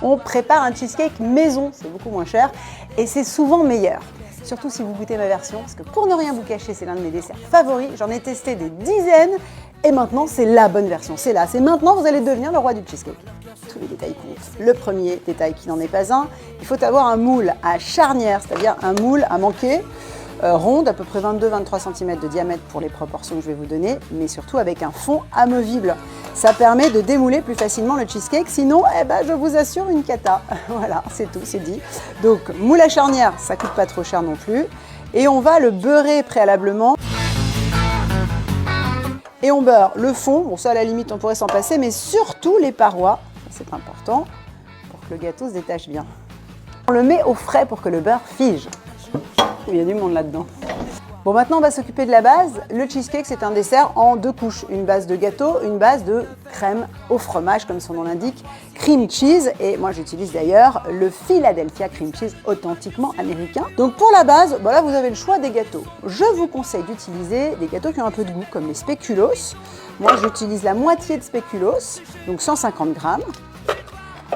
On prépare un cheesecake maison, c'est beaucoup moins cher et c'est souvent meilleur. Surtout si vous goûtez ma version, parce que pour ne rien vous cacher, c'est l'un de mes desserts favoris. J'en ai testé des dizaines et maintenant c'est la bonne version. C'est là, c'est maintenant vous allez devenir le roi du cheesecake. Tous les détails comptent. Le premier détail qui n'en est pas un, il faut avoir un moule à charnière, c'est-à-dire un moule à manquer, rond d'à peu près 22-23 cm de diamètre pour les proportions que je vais vous donner, mais surtout avec un fond amovible. Ça permet de démouler plus facilement le cheesecake, sinon je vous assure une cata. Voilà, c'est tout, c'est dit. Donc moule à charnière, ça coûte pas trop cher non plus. Et on va le beurrer préalablement. Et on beurre le fond, bon ça à la limite on pourrait s'en passer, mais surtout les parois, c'est important, pour que le gâteau se détache bien. On le met au frais pour que le beurre fige. Il y a du monde là-dedans. Bon, maintenant on va s'occuper de la base. Le cheesecake, c'est un dessert en 2 couches. Une base de gâteau, une base de crème au fromage, comme son nom l'indique, cream cheese. Et moi j'utilise d'ailleurs le Philadelphia cream cheese authentiquement américain. Donc pour la base, là vous avez le choix des gâteaux. Je vous conseille d'utiliser des gâteaux qui ont un peu de goût, comme les spéculoos. Moi j'utilise la moitié de spéculoos, donc 150 grammes,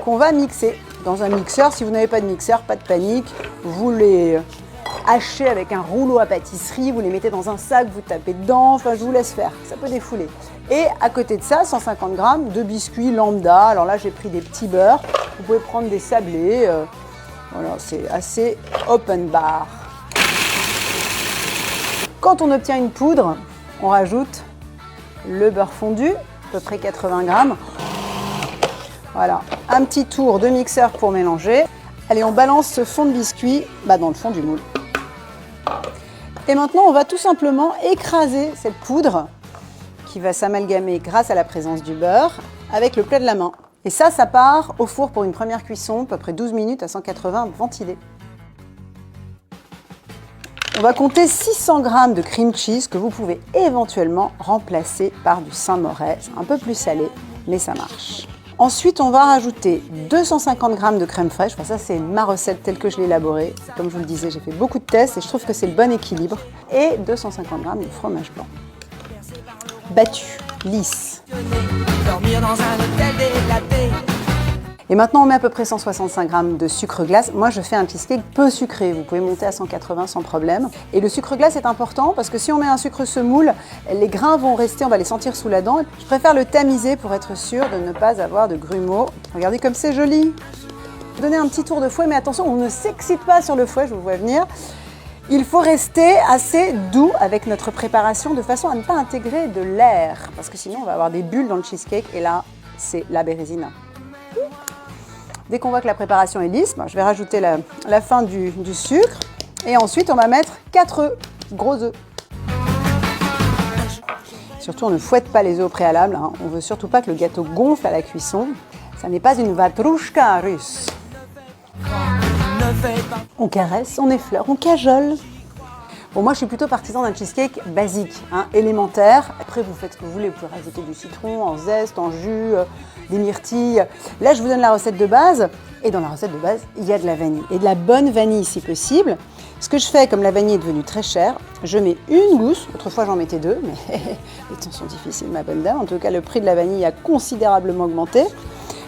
qu'on va mixer dans un mixeur. Si vous n'avez pas de mixeur, pas de panique, vous les hachez avec un rouleau à pâtisserie, vous les mettez dans un sac, vous tapez dedans, enfin je vous laisse faire, ça peut défouler. Et à côté de ça, 150 grammes de biscuits lambda. Alors là j'ai pris des petits beurres, vous pouvez prendre des sablés, voilà, c'est assez open bar. Quand on obtient une poudre, on rajoute le beurre fondu, à peu près 80 grammes. Voilà, un petit tour de mixeur pour mélanger. Allez, on balance ce fond de biscuit dans le fond du moule. Et maintenant, on va tout simplement écraser cette poudre qui va s'amalgamer grâce à la présence du beurre avec le plat de la main. Et ça part au four pour une première cuisson, à peu près 12 minutes à 180 ventilés. On va compter 600 grammes de cream cheese que vous pouvez éventuellement remplacer par du Saint-Moré. C'est un peu plus salé, mais ça marche. Ensuite, on va rajouter 250 grammes de crème fraîche. Enfin, ça, c'est ma recette telle que je l'ai élaborée. Comme je vous le disais, j'ai fait beaucoup de tests et je trouve que c'est le bon équilibre. Et 250 grammes de fromage blanc. Battu, lisse. Et maintenant, on met à peu près 165 grammes de sucre glace. Moi, je fais un cheesecake peu sucré. Vous pouvez monter à 180 sans problème. Et le sucre glace est important parce que si on met un sucre semoule, les grains vont rester, on va les sentir sous la dent. Je préfère le tamiser pour être sûr de ne pas avoir de grumeaux. Regardez comme c'est joli. Donnez un petit tour de fouet, mais attention, on ne s'excite pas sur le fouet, je vous vois venir. Il faut rester assez doux avec notre préparation de façon à ne pas intégrer de l'air. Parce que sinon, on va avoir des bulles dans le cheesecake et là, c'est la bérésina. Dès qu'on voit que la préparation est lisse, je vais rajouter la fin du sucre et ensuite on va mettre 4 œufs, gros œufs. Surtout on ne fouette pas les œufs au préalable, on ne veut surtout pas que le gâteau gonfle à la cuisson. Ça n'est pas une vatrouchka russe. On caresse, on effleure, on cajole. Bon, moi je suis plutôt partisan d'un cheesecake basique, élémentaire. Après vous faites ce que vous voulez, vous pouvez rajouter du citron, en zeste, en jus, des myrtilles. Là je vous donne la recette de base et dans la recette de base il y a de la vanille et de la bonne vanille si possible. Ce que je fais, comme la vanille est devenue très chère, je mets une gousse, autrefois j'en mettais 2, mais les temps sont difficiles ma bonne dame, en tout cas le prix de la vanille a considérablement augmenté.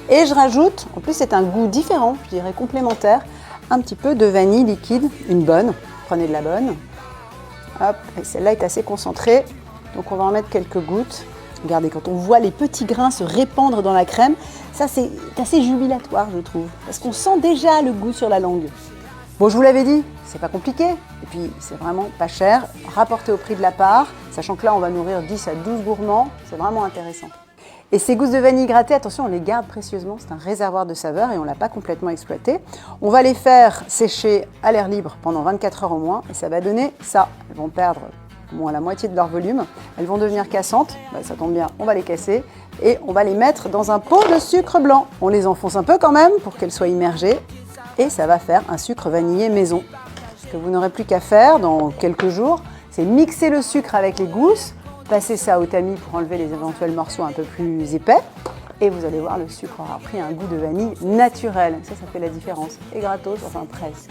Et je rajoute, en plus c'est un goût différent, je dirais complémentaire, un petit peu de vanille liquide, une bonne, prenez de la bonne. Hop, et celle-là est assez concentrée, donc on va en mettre quelques gouttes. Regardez, quand on voit les petits grains se répandre dans la crème, ça c'est assez jubilatoire je trouve, parce qu'on sent déjà le goût sur la langue. Bon, je vous l'avais dit, c'est pas compliqué, et puis c'est vraiment pas cher, rapporté au prix de la part, sachant que là on va nourrir 10 à 12 gourmands, c'est vraiment intéressant. Et ces gousses de vanille grattées, attention, on les garde précieusement, c'est un réservoir de saveur et on ne l'a pas complètement exploité. On va les faire sécher à l'air libre pendant 24 heures au moins et ça va donner ça. Elles vont perdre au moins la moitié de leur volume, elles vont devenir cassantes, ça tombe bien, on va les casser et on va les mettre dans un pot de sucre blanc. On les enfonce un peu quand même pour qu'elles soient immergées et ça va faire un sucre vanillé maison. Ce que vous n'aurez plus qu'à faire dans quelques jours, c'est mixer le sucre avec les gousses, passer ça au tamis pour enlever les éventuels morceaux un peu plus épais et vous allez voir, le sucre aura pris un goût de vanille naturel. Ça fait la différence. Et gratos, enfin presque.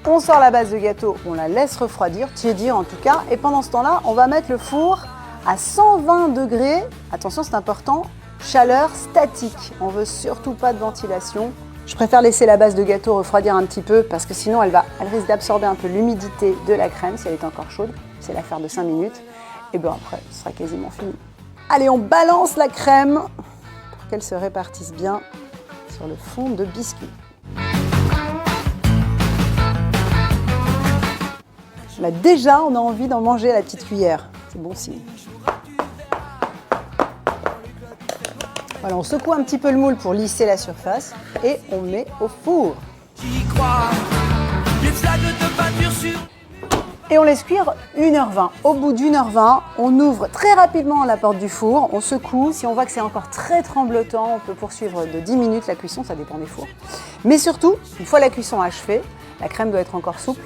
On sort la base de gâteau, on la laisse refroidir, tiédir en tout cas, et pendant ce temps-là, on va mettre le four à 120 degrés. Attention, c'est important, chaleur statique. On veut surtout pas de ventilation. Je préfère laisser la base de gâteau refroidir un petit peu parce que sinon elle risque d'absorber un peu l'humidité de la crème si elle est encore chaude. C'est l'affaire de 5 minutes. Et bien après, ce sera quasiment fini. Allez, on balance la crème pour qu'elle se répartisse bien sur le fond de biscuit. Là, déjà, on a envie d'en manger à la petite cuillère. C'est bon signe. Voilà, on secoue un petit peu le moule pour lisser la surface et on met au four. Et on laisse cuire 1h20. Au bout d'1h20, on ouvre très rapidement la porte du four, on secoue. Si on voit que c'est encore très tremblotant, on peut poursuivre de 10 minutes la cuisson, ça dépend des fours. Mais surtout, une fois la cuisson achevée, la crème doit être encore souple.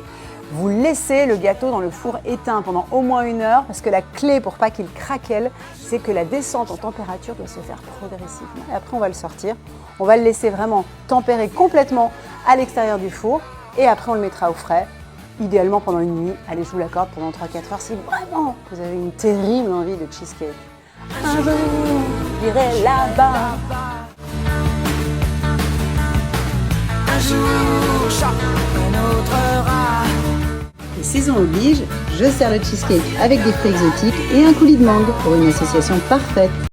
Vous laissez le gâteau dans le four éteint pendant au moins 1 heure parce que la clé pour pas qu'il craquelle, c'est que la descente en température doit se faire progressivement. Et après, on va le sortir. On va le laisser vraiment tempérer complètement à l'extérieur du four et après, on le mettra au frais, idéalement pendant une nuit. Allez, je vous l'accorde, pendant 3-4 heures si vraiment vous avez une terrible envie de cheesecake. Un jour, j'irai là-bas. Un jour, chaque autre rat. Et saison oblige, je sers le cheesecake avec des fruits exotiques et un coulis de mangue pour une association parfaite.